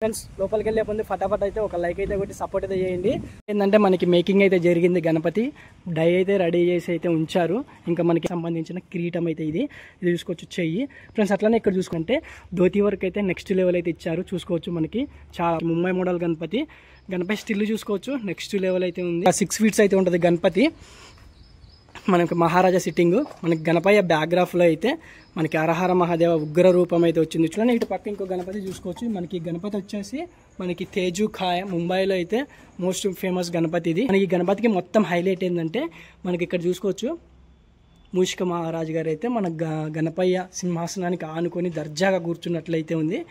Friends లోపలికి వెళ్ళే ముందు ఫటాఫట్ అయితే ఒక లైక్ అయితే కొట్టి సపోర్ట్ అయితే చేయండి. ఏంటంటే మనకి మేకింగ్ అయితే జరిగింది, గణపతి డై అయితే రెడీ చేసి అయితే ఉంచారు. ఇంకా మనకి సంబంధించిన కిరీటం అయితే ఇది చూసుకోవచ్చు చెయ్యి. ఫ్రెండ్స్ అట్లానే ఇక్కడ చూసుకుంటే ధోతి వరకు అయితే నెక్స్ట్ లెవెల్ అయితే ఇచ్చారు. చూసుకోవచ్చు మనకి చాలా ముంబై మోడల్ గణపతి స్టిల్ చూసుకోవచ్చు నెక్స్ట్ లెవెల్ అయితే ఉంది. 6 ఫీట్స్ అయితే ఉంటుంది గణపతి. మనకి మహారాజా సిట్టింగ్, మనకి గణపయ్య బ్యాక్గ్రాఫ్లో అయితే మనకి హరహర మహాదేవ ఉగ్ర రూపం అయితే వచ్చింది. చూడండి ఇటు పక్క ఇంకో గణపతి చూసుకోవచ్చు. మనకి గణపతి వచ్చేసి మనకి తేజు ఖాయ, ముంబైలో అయితే మోస్ట్ ఫేమస్ గణపతి ఇది. మనకి గణపతికి మొత్తం హైలైట్ ఏంటంటే మనకి ఇక్కడ చూసుకోవచ్చు మూషిక మహారాజు గారు అయితే మన గణపయ్య సింహాసనానికి ఆనుకొని దర్జాగా కూర్చున్నట్లయితే ఉంది.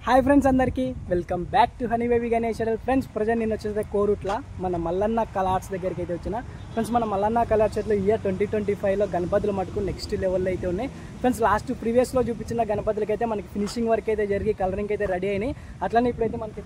హాయ్ ఫ్రెండ్స్, అందరికీ welcome back to honey baby Ganesh. Friends present నేను వచ్చేసి కోరుట్ల మన మల్లన్న కలార్ట్స్ దగ్గరికి అయితే వచ్చిన. ఫ్రెండ్స్ మన మల్లన్న కలార్ట్స్లో ఇయర్ 2025లో గణపతులు మటుకు నెక్స్ట్ లెవెల్లో అయితే ఉన్నాయి. ఫ్రెండ్స్ లాస్ట్ ప్రీవియస్లో చూపించిన గణపతులకి అయితే మనకి ఫినిషింగ్ వర్క్ అయితే జరిగి కలరింగ్ అయితే రెడీ అయినాయి. అట్లనే ఇప్పుడైతే మనకి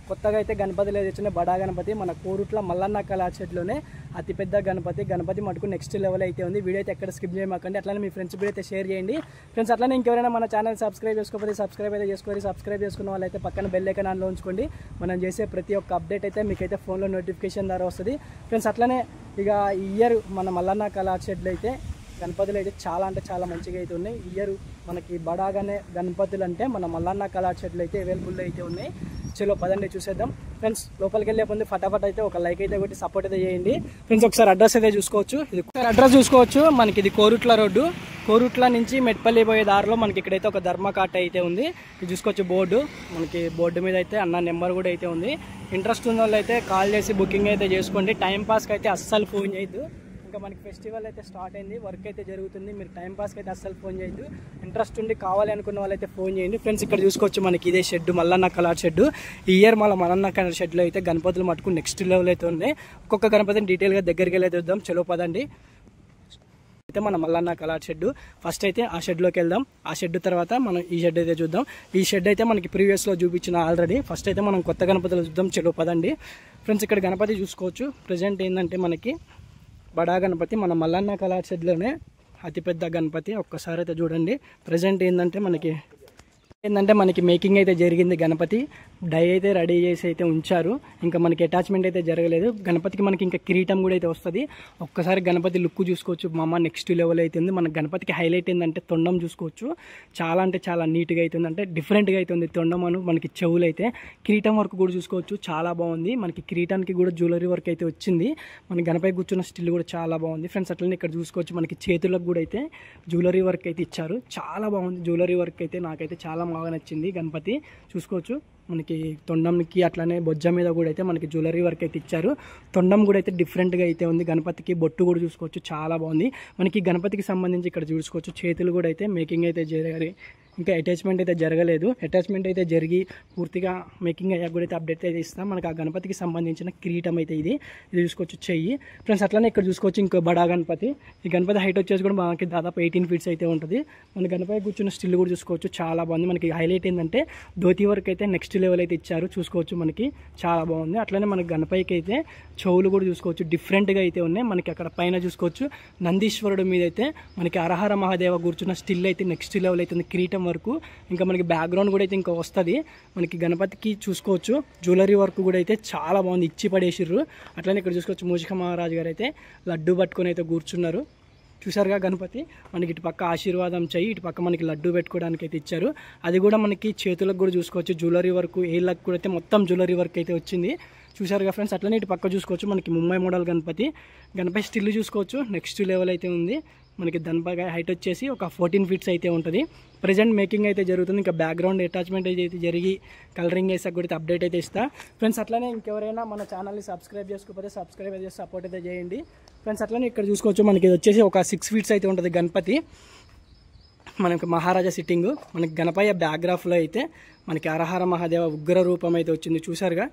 కొత్తగా అయితే గణపతులు అయితే వచ్చినాయి. బడా గణపతి మన కోరుట్ల మల్లన్న కలార్ట్స్లోనే అతిపెద్ద గణపతి మటుకు నెక్స్ట్ లెవెల్ అయితే ఉంది. వీడియో అయితే ఎక్కడ స్కిప్ చేయమాకండి. అట్లనే మీ ఫ్రెండ్స్ వీడియో అయితే షేర్ చేయండి. ఫ్రెండ్స్ అట్లనే ఇంకెవరైనా మన ఛానల్ సబ్స్క్రైబ్ చేసుకోకపోతే సబ్స్క్రైబ్ అయితే చేసుకోండి. సబ్స్క్రైబ్ చేసుకున్న వాళ్ళైతే పక్కన బెల్ ఐకాన్ ఆన్లో ఉంచుకోండి. మనం చేసే ప్రతి ఒక్క అప్డేట్ అయితే మీకైతే ఫోన్లో నోటిఫికేషన్ ద్వారా వస్తుంది. ఫ్రెండ్స్ అట్లనే ఇక ఈ ఇయర్ మన మల్లన్న కలార్ట్స్లో అయితే గణపతులు అయితే చాలా అంటే చాలా మంచిగా అయితే ఉన్నాయి. ఈ ఇయర్ మనకి బడాగానే గణపతులు అంటే మన మల్లన్న కలార్ట్స్లో అయితే అవైలబుల్ అయితే ఉన్నాయి. చలో పదండి చూసేద్దాం. ఫ్రెండ్స్ లోపలికి వెళ్ళే ముందు ఫటాఫట్ అయితే ఒక లైక్ అయితే కొట్టి సపోర్ట్ అయితే చేయండి. ఫ్రెండ్స్ ఒకసారి అడ్రస్ అయితే చూసుకోవచ్చు. అడ్రస్ చూసుకోవచ్చు. మనకి ఇది కోరుట్ల రోడ్డు. కోరుట్ల నుంచి మెట్పల్లి పోయే దారిలో మనకి ఇక్కడైతే ఒక ధర్మకాట అయితే ఉంది. ఇది చూసుకోవచ్చు బోర్డు. మనకి బోర్డు మీద అయితే అన్న నెంబర్ కూడా అయితే ఉంది. ఇంట్రెస్ట్ ఉన్న వాళ్ళు అయితే కాల్ చేసి బుకింగ్ అయితే చేసుకోండి. టైం పాస్కి అయితే అస్సలు ఫోన్ చేయొద్దు. ఇంకా మనకి ఫెస్టివల్ అయితే స్టార్ట్ అయింది, వర్క్ అయితే జరుగుతుంది. మీరు టైం పాస్కి అయితే అస్సలు ఫోన్ చేయొద్దు. ఇంట్రెస్ట్ ఉండి కావాలి అనుకున్న వాళ్ళైతే ఫోన్ చేయండి. ఫ్రెండ్స్ ఇక్కడ చూసుకోవచ్చు మనకి ఇదే షెడ్, మల్లన్న కలర్ షెడ్. ఈ ఇయర్ మల్లన్న కలర్ షెడ్లో అయితే గణపతులు మటుకు నెక్స్ట్ లెవెల్ అయితే ఉన్నాయి. ఒక్కొక్క గణపతిని డీటెయిల్గా దగ్గరికి వెళ్ళి చూద్దాం. చలో పదండి. అయితే మన మల్లన్న కలర్ షెడ్ ఫస్ట్ అయితే ఆ షెడ్లోకి వెళ్దాం. ఆ షెడ్ తర్వాత మనం ఈ షెడ్ అయితే చూద్దాం. ఈ షెడ్ అయితే మనకి ప్రీవియస్లో చూపించిన ఆల్రెడీ. ఫస్ట్ అయితే మనం కొత్త గణపతులు చూద్దాం. చలో పదండి. ఫ్రెండ్స్ ఇక్కడ గణపతి చూసుకోవచ్చు. ప్రజెంట్ ఏంటంటే మనకి బడా గణపతి మన మల్లన్న కలర్ షెడ్లోనే అతిపెద్ద గణపతి. ఒక్కసారి అయితే చూడండి. ప్రజెంట్ ఏంటంటే మనకి మేకింగ్ అయితే జరిగింది, గణపతి డై అయితే రెడీ చేసి అయితే ఉంచారు. ఇంకా మనకి అటాచ్మెంట్ అయితే జరగలేదు. గణపతికి మనకి ఇంకా కిరీటం కూడా అయితే వస్తుంది. ఒక్కసారి గణపతి లుక్ చూసుకోవచ్చు. మామ నెక్స్ట్ లెవెల్ అయితే ఉంది. మన గణపతికి హైలైట్ ఏంటంటే తొండం చూసుకోవచ్చు. చాలా అంటే చాలా నీట్గా అవుతుంది, అంటే డిఫరెంట్గా అవుతుంది తొండం. మనకి చెవులు అయితే కిరీటం వర్క్ కూడా చూసుకోవచ్చు. చాలా బాగుంది. మనకి కిరీటానికి కూడా జ్యువెలరీ వర్క్ అయితే వచ్చింది. మన గణపతి కూర్చున్న స్టిల్ కూడా చాలా బాగుంది. ఫ్రెండ్స్ అట్లనే ఇక్కడ చూసుకోవచ్చు మనకి చేతులకు కూడా అయితే జ్యువెలరీ వర్క్ అయితే ఇచ్చారు. చాలా బాగుంది జ్యువెలరీ వర్క్ అయితే. నాకైతే చాలా బాగా నచ్చింది. గణపతి చూసుకోవచ్చు. మనకి తొండంకి అట్లానే బొజ్జ మీద కూడా అయితే మనకి జ్యువెలరీ వర్క్ అయితే ఇచ్చారు. తొండం కూడా అయితే డిఫరెంట్గా అయితే ఉంది. గణపతికి బొట్టు కూడా చూసుకోవచ్చు. చాలా బాగుంది. మనకి గణపతికి సంబంధించి ఇక్కడ చూసుకోవచ్చు చేతులు కూడా అయితే మేకింగ్ అయితే జరిగాయి. ఇంకా అటాచ్మెంట్ అయితే జరగలేదు. అటాచ్మెంట్ అయితే జరిగి పూర్తిగా మేకింగ్ అయ్యాక కూడా అయితే అప్డేట్ అయితే ఇస్తాం. మనకి ఆ గణపతికి సంబంధించిన కిరీటం అయితే ఇది చూసుకోవచ్చు చెయ్యి. ఫ్రెండ్స్ అట్లనే ఇక్కడ చూసుకోవచ్చు ఇంకో బడా గణపతి. ఈ గణపతి హైట్ వచ్చేసి కూడా మనకి దాదాపు 18 ఫీట్స్ అయితే ఉంటుంది. మన గణపతి కూర్చున్న స్టిల్ కూడా చూసుకోవచ్చు. చాలా బాగుంది. మనకి హైలైట్ ఏంటంటే ధోతి వరకు అయితే నెక్స్ట్ లెవెల్ అయితే ఇచ్చారు. చూసుకోవచ్చు మనకి చాలా బాగుంది. అట్లనే మనకి గణపతికి అయితే చెవులు కూడా చూసుకోవచ్చు డిఫరెంట్గా అయితే ఉన్నాయి. మనకి అక్కడ పైన చూసుకోవచ్చు నందీశ్వరుడు మీద అయితే మనకి హరహర మహాదేవ కూర్చున్న స్టిల్ అయితే నెక్స్ట్ లెవెల్ అయితే కిరీటం వరకు. ఇంకా మనకి బ్యాక్గ్రౌండ్ కూడా అయితే ఇంకా వస్తుంది. మనకి గణపతికి చూసుకోవచ్చు జ్యువెలరీ వర్క్ కూడా అయితే చాలా బాగుంది, ఇచ్చి పడేసిర్రు. అట్లనే ఇక్కడ చూసుకోవచ్చు మూషిక మహారాజు గారు అయితే లడ్డు పట్టుకొని అయితే కూర్చున్నారు. చూసారుగా గణపతి. మనకి ఇటు పక్క ఆశీర్వాదం చెయ్యి, ఇటు పక్క మనకి లడ్డు పెట్టుకోవడానికి అయితే ఇచ్చారు. అది కూడా మనకి చేతులకు కూడా చూసుకోవచ్చు జ్యువెలరీ వర్క్, ఏళ్ళకు కూడా అయితే మొత్తం జ్యువెలరీ వర్క్ అయితే వచ్చింది. చూసారుగా ఫ్రెండ్స్. అట్లనే ఇటు పక్క చూసుకోవచ్చు మనకి ముంబై మోడల్ గణపతి స్టిల్ చూసుకోవచ్చు నెక్స్ట్ లెవెల్ అయితే ఉంది. మనకి గణపతి హైట్ వచ్చేసి ఒక 14 ఫీట్స్ అయితే ఉంటుంది. ప్రజెంట్ మేకింగ్ అయితే జరుగుతుంది. ఇంకా బ్యాక్గ్రౌండ్ అటాచ్మెంట్ అయితే జరిగి కలరింగ్ వేసాక కూడా అప్డేట్ అయితే ఇస్తా. ఫ్రెండ్స్ అట్లనే ఇంకెవరైనా మన ఛానల్ని సబ్స్క్రైబ్ చేసుకోకపోతే సబ్స్క్రైబ్ చేసి సపోర్ట్ అయితే చేయండి. ఫ్రెండ్స్ అట్లనే ఇక్కడ చూసుకోవచ్చు మనకి ఇది వచ్చేసి ఒక 6 ఫీట్స్ అయితే ఉంటుంది గణపతి. మనకి మహారాజా సిట్టింగ్, మనకి గణపయ్య బ్యాక్గ్రాఫ్లో అయితే మనకి హరహర మహాదేవ ఉగ్ర రూపం అయితే వచ్చింది. చూసారుగా.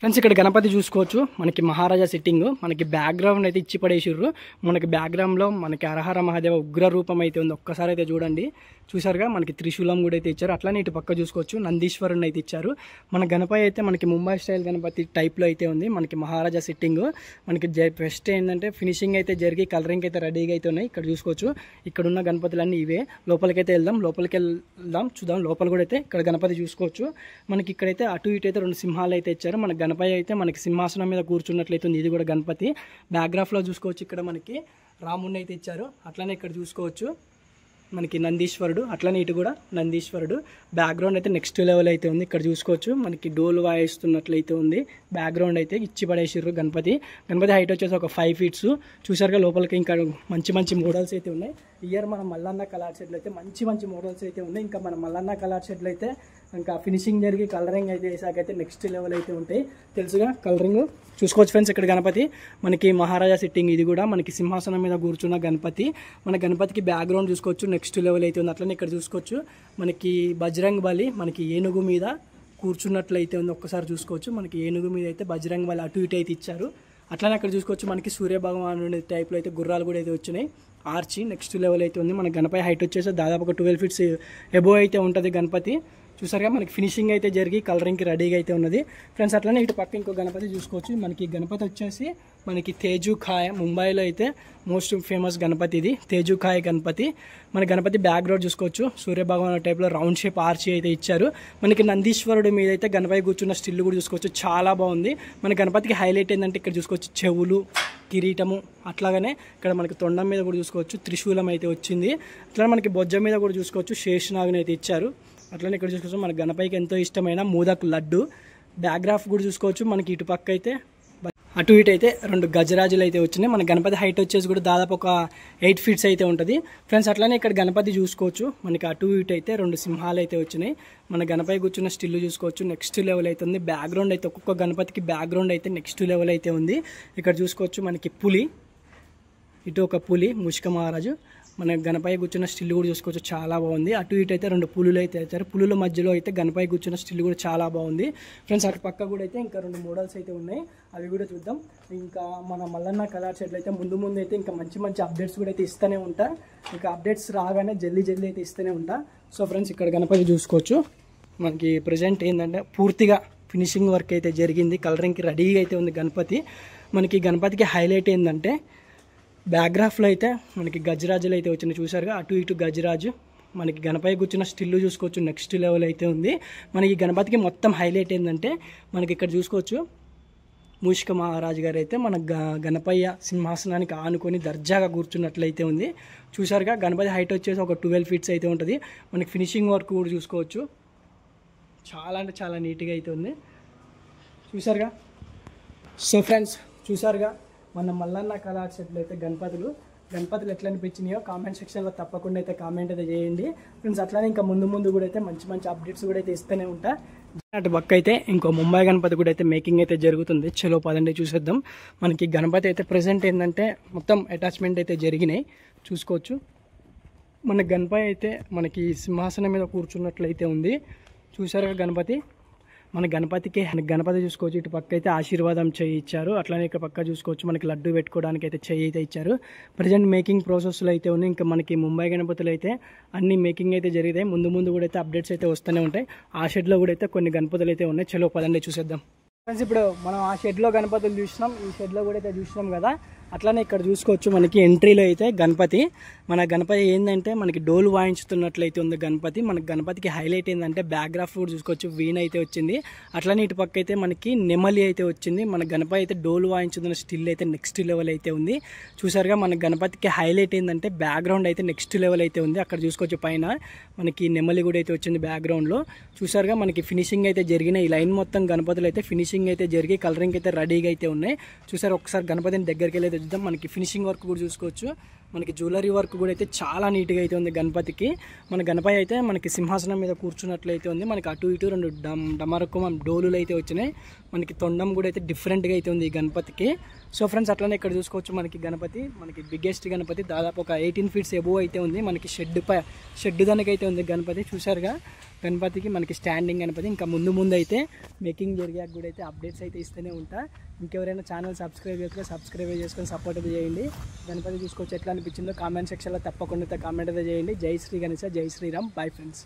ఫ్రెండ్స్ ఇక్కడ గణపతి చూసుకోవచ్చు, మనకి మహారాజా సిట్టింగ్, మనకి బ్యాక్గ్రౌండ్ అయితే ఇచ్చి పడేసిర్రు. మనకి బ్యాక్గ్రౌండ్లో మనకి హరహర మహాదేవ ఉగ్ర రూపం అయితే ఉంది. ఒక్కసారి అయితే చూడండి, చూసారుగా మనకి త్రిశూలం కూడా అయితే ఇచ్చారు. అట్లానే ఇటు పక్క చూసుకోవచ్చు నందీశ్వరుని అయితే ఇచ్చారు. మన గణపతి అయితే మనకి ముంబై స్టైల్ గణపతి టైప్లో అయితే ఉంది. మనకి మహారాజా సిట్టింగ్, మనకి ఫస్ట్ ఏంటంటే ఫినిషింగ్ అయితే జరిగి కలరింగ్ అయితే రెడీగా అయితే ఉన్నాయి. ఇక్కడ చూసుకోవచ్చు, ఇక్కడ ఉన్న గణపతులన్నీ ఇవే. లోపలికైతే లోపలికి వెళ్దాం చూద్దాం. లోపల కూడా అయితే ఇక్కడ గణపతి చూసుకోవచ్చు. మనకి ఇక్కడైతే అటు ఇటు అయితే 2 సింహాలు అయితే ఇచ్చారు. మన గణపతి అయితే మనకి సింహాసనం మీద కూర్చున్నట్లయితే ఉంది. ఇది కూడా గణపతి. బ్యాక్గ్రాఫ్లో చూసుకోవచ్చు, ఇక్కడ మనకి రాముడిని అయితే ఇచ్చారు. అట్లానే ఇక్కడ చూసుకోవచ్చు మనకి నందీశ్వరుడు, అట్లనే ఇటు కూడా నందీశ్వరుడు. బ్యాక్గ్రౌండ్ అయితే నెక్స్ట్ లెవెల్ అయితే ఉంది. ఇక్కడ చూసుకోవచ్చు మనకి డోలు వాయిస్తున్నట్లయితే ఉంది. బ్యాక్గ్రౌండ్ అయితే ఇచ్చి పడేసిర్రు. గణపతి హైట్ వచ్చేసి ఒక 5 feet. చూసారుగా లోపలికి ఇంకా మంచి మంచి మోడల్స్ అయితే ఉన్నాయి. ఇయర్ మన మల్లన్న కలర్ షెడ్లు అయితే మంచి మోడల్స్ అయితే ఉన్నాయి. ఇంకా మన మల్లన్న కలర్ షెడ్లు అయితే ఇంకా ఫినిషింగ్ జరిగి కలరింగ్ అయితే వేసాకైతే నెక్స్ట్ లెవెల్ అయితే ఉంటాయి. తెలుసుగా కలరింగ్ చూసుకోవచ్చు ఫ్రెండ్స్. ఇక్కడ గణపతి మనకి మహారాజా సిట్టింగ్, ఇది కూడా మనకి సింహాసనం మీద కూర్చున్న గణపతి. మన గణపతికి బ్యాక్గ్రౌండ్ చూసుకోవచ్చు నెక్స్ట్ లెవెల్ అయితే ఉంది. అట్లనే ఇక్కడ చూసుకోవచ్చు మనకి బజరంగ్ బలి మనకి ఏనుగు మీద కూర్చున్నట్లయితే ఉంది. ఒక్కసారి చూసుకోవచ్చు మనకి ఏనుగు మీద అయితే బజరంగ్ బలి అటు ఇటు అయితే ఇచ్చారు. అట్లనే అక్కడ చూసుకోవచ్చు మనకి సూర్య భగవానుడి టైప్లో అయితే గుర్రాలు కూడా అయితే వచ్చినాయి. ఆర్చి నెక్స్ట్ లెవెల్ అయితే ఉంది. మన గణపతి హైట్ వచ్చేసి దాదాపు ఒక 12 feet ఎబో అయితే ఉంటుంది గణపతి. చూసారుగా మనకి ఫినిషింగ్ అయితే జరిగి కలరింగ్కి రెడీగా అయితే ఉన్నది ఫ్రెండ్స్. అట్లనే ఇటు పక్క ఇంకో గణపతి చూసుకోవచ్చు. మనకి గణపతి వచ్చేసి మనకి తేజుఖాయ, ముంబైలో అయితే మోస్ట్ ఫేమస్ గణపతి ఇది, తేజుఖాయ గణపతి. మన గణపతి బ్యాక్గ్రౌండ్ చూసుకోవచ్చు సూర్యభగవాన్ టైప్లో రౌండ్ షేప్ ఆర్చి అయితే ఇచ్చారు. మనకి నందీశ్వరుడు మీద అయితే గణపతి కూర్చున్న స్టిల్ కూడా చూసుకోవచ్చు, చాలా బాగుంది. మన గణపతికి హైలైట్ ఏంటంటే ఇక్కడ చూసుకోవచ్చు చెవులు, కిరీటము, అట్లాగనే ఇక్కడ మనకి తొండం మీద కూడా చూసుకోవచ్చు త్రిశూలం అయితే వచ్చింది. అట్లా మనకి బొజ్జ మీద కూడా చూసుకోవచ్చు శేషనాగుని అయితే ఇచ్చారు. అట్లనే ఇక్కడ చూసుకోవచ్చు మన గణపతికి ఎంతో ఇష్టమైన మోదక్ లడ్డు. బ్యాక్గ్రాఫ్ కూడా చూసుకోవచ్చు మనకి ఇటు పక్క అయితే అటు ఇటు అయితే 2 గజరాజులు అయితే వచ్చినాయి. మన గణపతి హైట్ వచ్చేసి కూడా దాదాపు ఒక 8 feet అయితే ఉంటుంది ఫ్రెండ్స్. అట్లనే ఇక్కడ గణపతి చూసుకోవచ్చు మనకి అటు ఇటు అయితే 2 సింహాలు అయితే వచ్చినాయి. మన గణపతి కూర్చున్న స్టిల్ చూసుకోవచ్చు నెక్స్ట్ లెవెల్ అయితే ఉంది. బ్యాక్గ్రౌండ్ అయితే ఒక్కొక్క గణపతికి బ్యాక్గ్రౌండ్ అయితే నెక్స్ట్ లెవెల్ అయితే ఉంది. ఇక్కడ చూసుకోవచ్చు మనకి పులి, ఇటు ఒక పులి మూషిక మహారాజు. మన గణపతి కూర్చున్న స్టిల్ కూడా చూసుకోవచ్చు, చాలా బాగుంది. అటు ఇటు అయితే 2 పులులు అయితే వచ్చారు. పులుల మధ్యలో అయితే గణపతి కూర్చున్న స్టిల్ కూడా చాలా బాగుంది ఫ్రెండ్స్. అటు పక్క కూడా అయితే ఇంకా 2 మోడల్స్ అయితే ఉన్నాయి, అవి కూడా చూద్దాం. ఇంకా మన మల్లన్న కలర్ షెడ్లు అయితే ముందు అయితే ఇంకా మంచి అప్డేట్స్ కూడా అయితే ఇస్తూనే ఉంటా. ఇంకా అప్డేట్స్ రాగానే జల్దీ అయితే ఇస్తూనే ఉంటా. సో ఫ్రెండ్స్ ఇక్కడ గణపతి చూసుకోవచ్చు మనకి ప్రజెంట్ ఏంటంటే పూర్తిగా ఫినిషింగ్ వర్క్ అయితే జరిగింది, కలరింగ్కి రెడీగా అయితే ఉంది గణపతి. మనకి గణపతికి హైలైట్ ఏంటంటే బ్యాక్గ్రాఫ్లో అయితే మనకి గజరాజులు అయితే వచ్చినాయి. చూసారుగా అటు ఇటు గజరాజు. మనకి గణపతి కూర్చున్న స్టిల్ చూసుకోవచ్చు నెక్స్ట్ లెవెల్ అయితే ఉంది. మనకి గణపతికి మొత్తం హైలైట్ ఏంటంటే మనకి ఇక్కడ చూసుకోవచ్చు మూషిక మహారాజు గారు అయితే మన గణపయ్య సింహాసనానికి ఆనుకొని దర్జాగా కూర్చున్నట్లయితే ఉంది. చూసారుగా గణపతి హైట్ వచ్చేసి ఒక 12 feet అయితే ఉంటుంది. మనకి ఫినిషింగ్ వర్క్ కూడా చూసుకోవచ్చు, చాలా అంటే చాలా నీట్గా అయితే ఉంది. చూసారుగా. సో ఫ్రెండ్స్ చూసారుగా మన మల్లన్న కలర్ షెడ్లు అయితే గణపతులు ఎట్లా అనిపించినాయో కామెంట్ సెక్షన్లో తప్పకుండా అయితే కామెంట్ అయితే చేయండి ఫ్రెండ్స్. అట్లానే ఇంకా ముందు కూడా అయితే మంచి అప్డేట్స్ కూడా అయితే ఇస్తూనే ఉంటా. అటు పక్క అయితే ఇంకో ముంబై గణపతి కూడా అయితే మేకింగ్ అయితే జరుగుతుంది. చలో పదండి చూసేద్దాం. మనకి గణపతి అయితే ప్రెసెంట్ ఏంటంటే మొత్తం అటాచ్మెంట్ అయితే జరిగినాయి చూసుకోవచ్చు. మన గణపతి అయితే మనకి సింహాసనం మీద కూర్చున్నట్లయితే ఉంది. చూసారుగా గణపతి. మన గణపతి చూసుకోవచ్చు ఇటు పక్క అయితే ఆశీర్వాదం చేయి ఇచ్చారు. అట్లానే ఇక్కడ పక్క చూసుకోవచ్చు మనకి లడ్డు పెట్టుకోవడానికి అయితే చేయి అయితే ఇచ్చారు. ప్రజెంట్ మేకింగ్ ప్రాసెస్లో అయితే ఉంది. ఇంకా మనకి ముంబై గణపతులు అయితే అన్ని మేకింగ్ అయితే జరిగాయి. ముందు కూడా అయితే అప్డేట్స్ అయితే వస్తూనే ఉంటాయి. ఆ షెడ్లో కూడా అయితే కొన్ని గణపతులు అయితే ఉన్నాయి. చలో పదండి చూసేద్దాం ఫ్రెండ్స్. ఇప్పుడు మనం ఆ షెడ్లో గణపతులు చూసినాం, ఈ షెడ్లో కూడా అయితే చూసినాం కదా. అట్లానే ఇక్కడ చూసుకోవచ్చు మనకి ఎంట్రీలో అయితే గణపతి. మన గణపతి ఏంటంటే మనకి డోలు వాయించుతున్నట్లయితే ఉంది గణపతి. మనకి గణపతికి హైలైట్ ఏంటంటే బ్యాక్గ్రాఫ్ కూడా చూసుకోవచ్చు వీణ అయితే వచ్చింది. అట్లానే ఇటు పక్క అయితే మనకి నెమలి అయితే వచ్చింది. మన గణపతి అయితే డోలు వాయించుతున్న స్టిల్ అయితే నెక్స్ట్ లెవెల్ అయితే ఉంది. చూసారుగా మన గణపతికి హైలైట్ ఏంటంటే బ్యాక్గ్రౌండ్ అయితే నెక్స్ట్ లెవెల్ అయితే ఉంది. అక్కడ చూసుకోవచ్చు పైన మనకి నెమలి కూడా అయితే వచ్చింది బ్యాక్గ్రౌండ్లో. చూసారుగా మనకి ఫినిషింగ్ అయితే జరిగిన ఈ లైన్ మొత్తం గణపతులు అయితే ఫినిషింగ్ అయితే జరిగి కలరింగ్ అయితే రెడీగా అయితే ఉన్నాయి. చూసారు ఒకసారి గణపతిని దగ్గరికి వెళ్ళి చూద్దాం. మనకి ఫినిషింగ్ వర్క్ కూడా చూసుకోవచ్చు. మనకి జ్యువెలరీ వర్క్ కూడా అయితే చాలా నీట్గా అయితే ఉంది గణపతికి. మన గణపతి అయితే మనకి సింహాసనం మీద కూర్చున్నట్లయితే ఉంది. మనకి అటు ఇటు 2 డమరకు డోలులు అయితే వచ్చినాయి. మనకి తొండం కూడా అయితే డిఫరెంట్గా అయితే ఉంది ఈ గణపతికి. సో ఫ్రెండ్స్ అట్లనే ఇక్కడ చూసుకోవచ్చు మనకి గణపతి, మనకి బిగ్గెస్ట్ గణపతి, దాదాపు ఒక 18 ఫీట్స్ ఎబోవ్ అయితే ఉంది. మనకి షెడ్ దానికైతే ఉంది గణపతి. చూసారుగా గణపతికి మనకి స్టాండింగ్ గణపతి. ఇంకా ముందు అయితే మేకింగ్ జరిగాక కూడా అయితే అప్డేట్స్ అయితే ఇస్తూనే ఉంటా. ఇంకెవరైనా ఛానల్ సబ్స్క్రైబ్ చేసుకొని సపోర్ట్ అయితే చేయండి. గణపతి చూసుకోవచ్చు ఎట్లా అనిపించిందో కామెంట్ సెక్షన్లో తప్పకుండా కామెంట్ అయితే చేయండి. జై శ్రీ గణేశ, జై శ్రీరామ్. Bye friends.